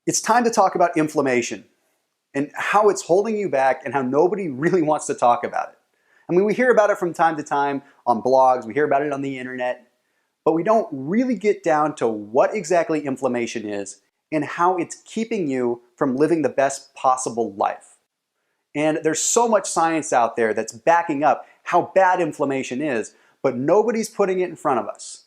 It's time to talk about inflammation and how it's holding you back and how nobody really wants to talk about it. I mean, we hear about it from time to time on blogs, we hear about it on the internet, but we don't really get down to what exactly inflammation is and how it's keeping you from living the best possible life. And there's so much science out there that's backing up how bad inflammation is, but nobody's putting it in front of us.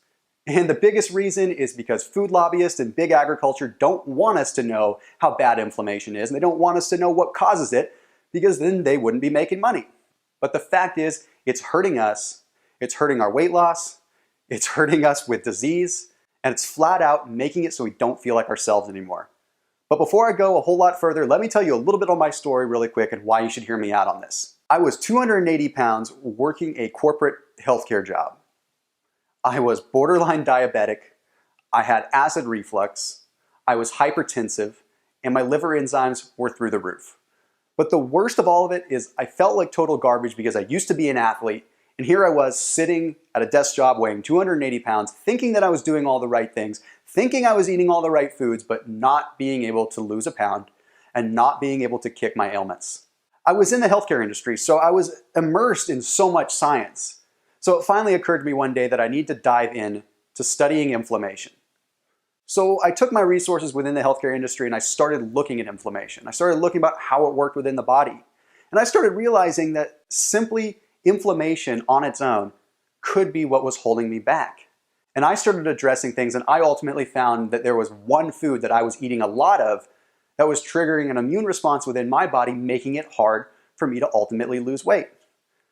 And the biggest reason is because food lobbyists and big agriculture don't want us to know how bad inflammation is, and they don't want us to know what causes it, because then they wouldn't be making money. But the fact is, it's hurting us, it's hurting our weight loss, it's hurting us with disease, and it's flat out making it so we don't feel like ourselves anymore. But before I go a whole lot further, let me tell you a little bit of my story really quick and why you should hear me out on this. I was 280 pounds working a corporate healthcare job. I was borderline diabetic, I had acid reflux, I was hypertensive, and my liver enzymes were through the roof. But the worst of all of it is I felt like total garbage because I used to be an athlete, and here I was sitting at a desk job weighing 280 pounds, thinking that I was doing all the right things, thinking I was eating all the right foods, but not being able to lose a pound and not being able to kick my ailments. I was in the healthcare industry, so I was immersed in so much science. So it finally occurred to me one day that I need to dive in to studying inflammation. So I took my resources within the healthcare industry and I started looking at inflammation. I started looking about how it worked within the body. And I started realizing that simply inflammation on its own could be what was holding me back. And I started addressing things, and I ultimately found that there was one food that I was eating a lot of that was triggering an immune response within my body, making it hard for me to ultimately lose weight.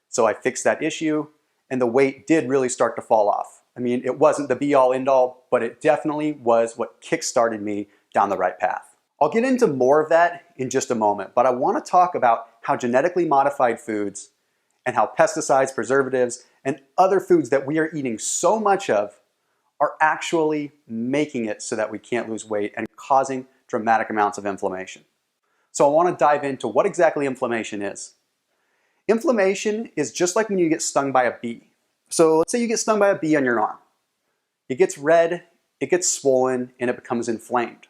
So I fixed that issue, and the weight did really start to fall off. I mean, it wasn't the be-all, end-all, but it definitely was what kick-started me down the right path. I'll get into more of that in just a moment, but I want to talk about how genetically modified foods and how pesticides, preservatives, and other foods that we are eating so much of are actually making it so that we can't lose weight and causing dramatic amounts of inflammation. So I want to dive into what exactly inflammation is. Inflammation is just like when you get stung by a bee. So let's say you get stung by a bee on your arm. It gets red, it gets swollen, and it becomes inflamed.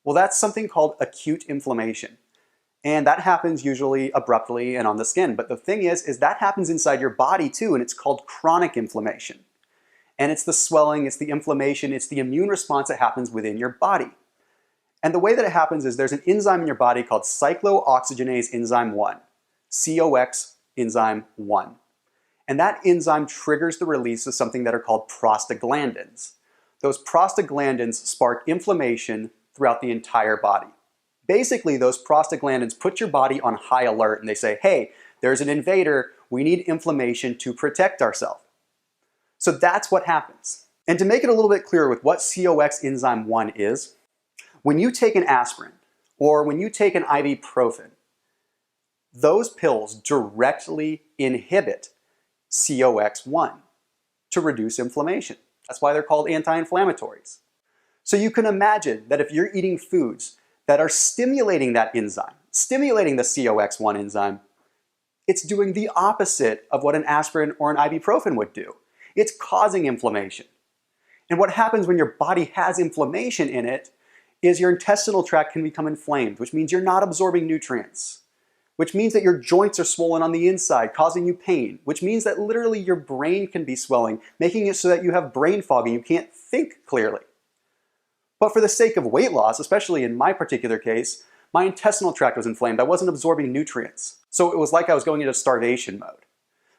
Well, that's something called acute inflammation. And that happens usually abruptly and on the skin. But the thing is that happens inside your body too, and it's called chronic inflammation. And it's the swelling, it's the inflammation, it's the immune response that happens within your body. And the way that it happens is there's an enzyme in your body called cyclooxygenase enzyme 1, COX enzyme 1. And that enzyme triggers the release of something that are called prostaglandins. Those prostaglandins spark inflammation throughout the entire body. Basically, those prostaglandins put your body on high alert and they say, hey, there's an invader, we need inflammation to protect ourselves. So that's what happens. And to make it a little bit clearer with what COX enzyme 1 is, when you take an aspirin or when you take an ibuprofen, those pills directly inhibit COX-1 to reduce inflammation. That's why they're called anti-inflammatories. So you can imagine that if you're eating foods that are stimulating that enzyme, stimulating the COX-1 enzyme, it's doing the opposite of what an aspirin or an ibuprofen would do. It's causing inflammation. And what happens when your body has inflammation in it is your intestinal tract can become inflamed, which means you're not absorbing nutrients, which means that your joints are swollen on the inside, causing you pain, which means that literally your brain can be swelling, making it so that you have brain fog and you can't think clearly. But for the sake of weight loss, especially in my particular case, my intestinal tract was inflamed. I wasn't absorbing nutrients. So it was like I was going into starvation mode.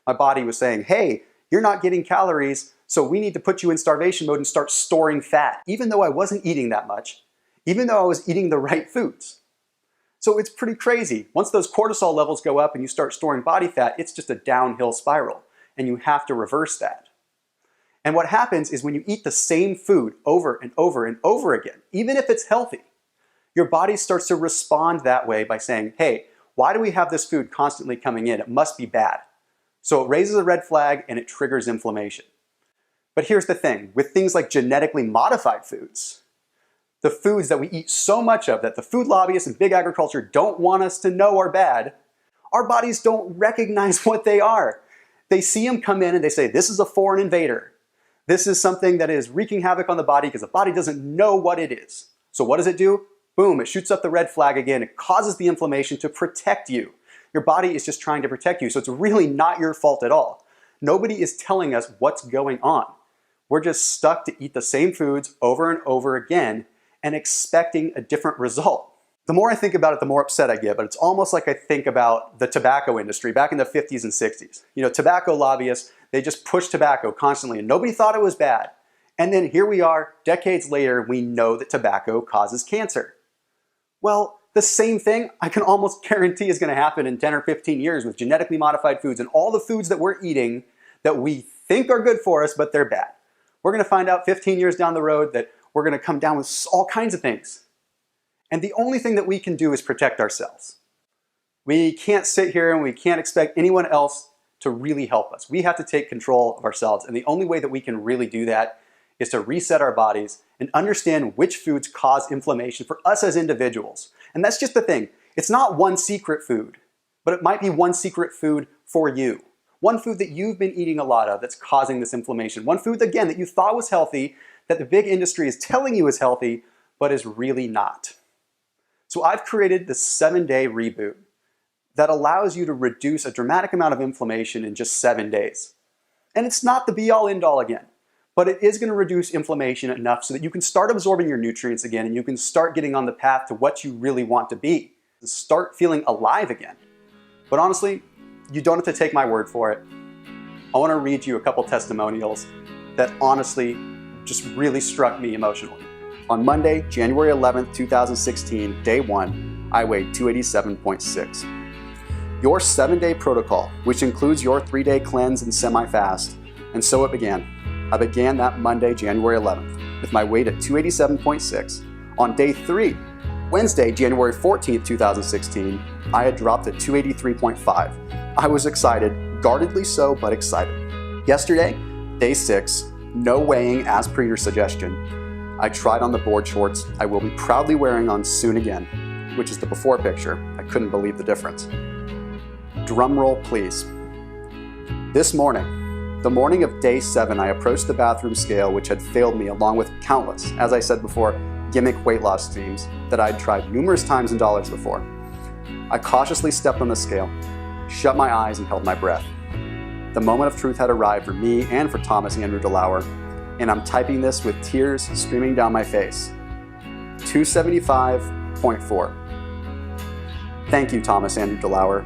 My body was saying, hey, you're not getting calories, so we need to put you in starvation mode and start storing fat, even though I wasn't eating that much, even though I was eating the right foods. So it's pretty crazy. Once those cortisol levels go up and you start storing body fat, it's just a downhill spiral, and you have to reverse that. And what happens is when you eat the same food over and over and over again, even if it's healthy, your body starts to respond that way by saying, hey, why do we have this food constantly coming in? It must be bad. So it raises a red flag and it triggers inflammation. But here's the thing, with things like genetically modified foods, the foods that we eat so much of that the food lobbyists and big agriculture don't want us to know are bad, our bodies don't recognize what they are. They see them come in and they say, this is a foreign invader. This is something that is wreaking havoc on the body because the body doesn't know what it is. So what does it do? boom, it shoots up the red flag again. It causes the inflammation to protect you. Your body is just trying to protect you, so it's really not your fault at all. Nobody is telling us what's going on. We're just stuck to eat the same foods over and over again and expecting a different result. The more I think about it, the more upset I get, but it's almost like I think about the tobacco industry back in the 50s and 60s. You know, tobacco lobbyists, they just pushed tobacco constantly and nobody thought it was bad. And then here we are, decades later, we know that tobacco causes cancer. Well, the same thing I can almost guarantee is going to happen in 10 or 15 years with genetically modified foods and all the foods that we're eating that we think are good for us, but they're bad. We're going to find out 15 years down the road that we're going to come down with all kinds of things. And the only thing that we can do is protect ourselves. We can't sit here and we can't expect anyone else to really help us. We have to take control of ourselves. And the only way that we can really do that is to reset our bodies and understand which foods cause inflammation for us as individuals. And that's just the thing. It's not one secret food, but it might be one secret food for you. One food that you've been eating a lot of that's causing this inflammation. One food, again, that you thought was healthy, that the big industry is telling you is healthy, but is really not. So I've created this 7-day reboot that allows you to reduce a dramatic amount of inflammation in just 7 days. And it's not the be-all, end-all again. But it is going to reduce inflammation enough so that you can start absorbing your nutrients again and you can start getting on the path to what you really want to be. Start feeling alive again. But honestly, you don't have to take my word for it. I want to read you a couple testimonials that honestly just really struck me emotionally. On Monday, January 11th, 2016, day 1, I weighed 287.6. Your 7-day protocol, which includes your 3-day cleanse and semi-fast, and so it began. I began that Monday, January 11th, with my weight at 287.6. On day 3, Wednesday, January 14th, 2016, I had dropped at 283.5. I was excited, guardedly so, but excited. Yesterday, day 6, no weighing as per your suggestion. I tried on the board shorts I will be proudly wearing on soon again, which is the before picture. I couldn't believe the difference. Drum roll, please. This morning, the morning of day 7, I approached the bathroom scale, which had failed me along with countless, as I said before, gimmick weight loss schemes that I'd tried numerous times in dollars before. I cautiously stepped on the scale, shut my eyes, and held my breath. The moment of truth had arrived for me and for Thomas Andrew Delauer, and I'm typing this with tears streaming down my face. 275.4. Thank you, Thomas Andrew Delauer.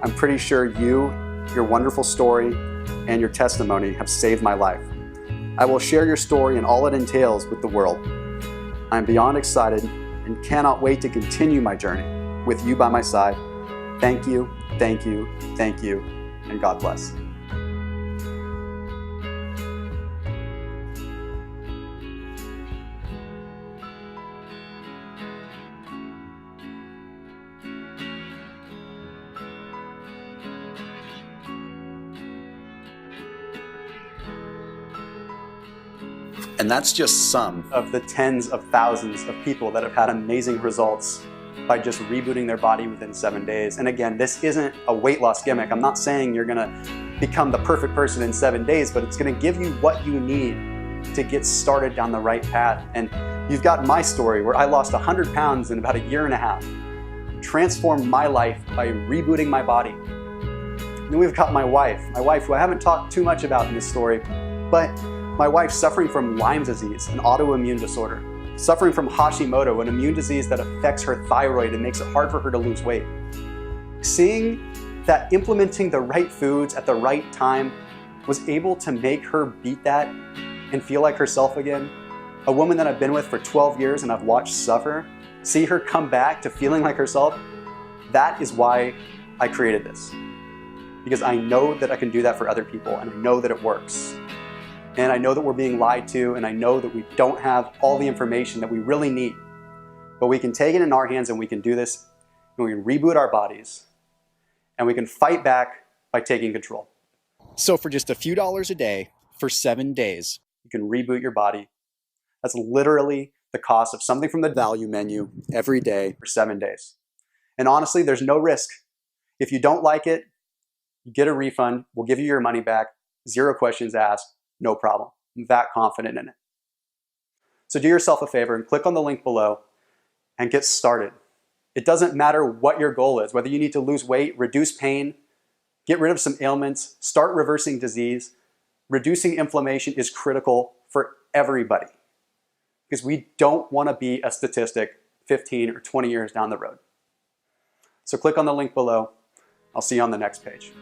I'm pretty sure you, your wonderful story, and your testimony have saved my life. I will share your story and all it entails with the world. I'm beyond excited and cannot wait to continue my journey with you by my side. Thank you, thank you, thank you, and God bless. And that's just some of the tens of thousands of people that have had amazing results by just rebooting their body within 7 days. And again, this isn't a weight loss gimmick. I'm not saying you're gonna become the perfect person in 7 days, but it's gonna give you what you need to get started down the right path. And you've got my story where I lost 100 pounds in about a year and a half, transformed my life by rebooting my body. And then we've got my wife who I haven't talked too much about in this story, but my wife suffering from Lyme disease, an autoimmune disorder, suffering from Hashimoto, an immune disease that affects her thyroid and makes it hard for her to lose weight. Seeing that implementing the right foods at the right time was able to make her beat that and feel like herself again. A woman that I've been with for 12 years and I've watched suffer, see her come back to feeling like herself, that is why I created this. Because I know that I can do that for other people and I know that it works. And I know that we're being lied to, and I know that we don't have all the information that we really need. But we can take it in our hands and we can do this, and we can reboot our bodies, and we can fight back by taking control. So for just a few dollars a day, for 7 days, you can reboot your body. That's literally the cost of something from the value menu every day for 7 days. And honestly, there's no risk. If you don't like it, you get a refund. We'll give you your money back. 0 questions asked. No problem. I'm that confident in it. So do yourself a favor and click on the link below and get started. It doesn't matter what your goal is, whether you need to lose weight, reduce pain, get rid of some ailments, start reversing disease. Reducing inflammation is critical for everybody because we don't want to be a statistic 15 or 20 years down the road. So click on the link below. I'll see you on the next page.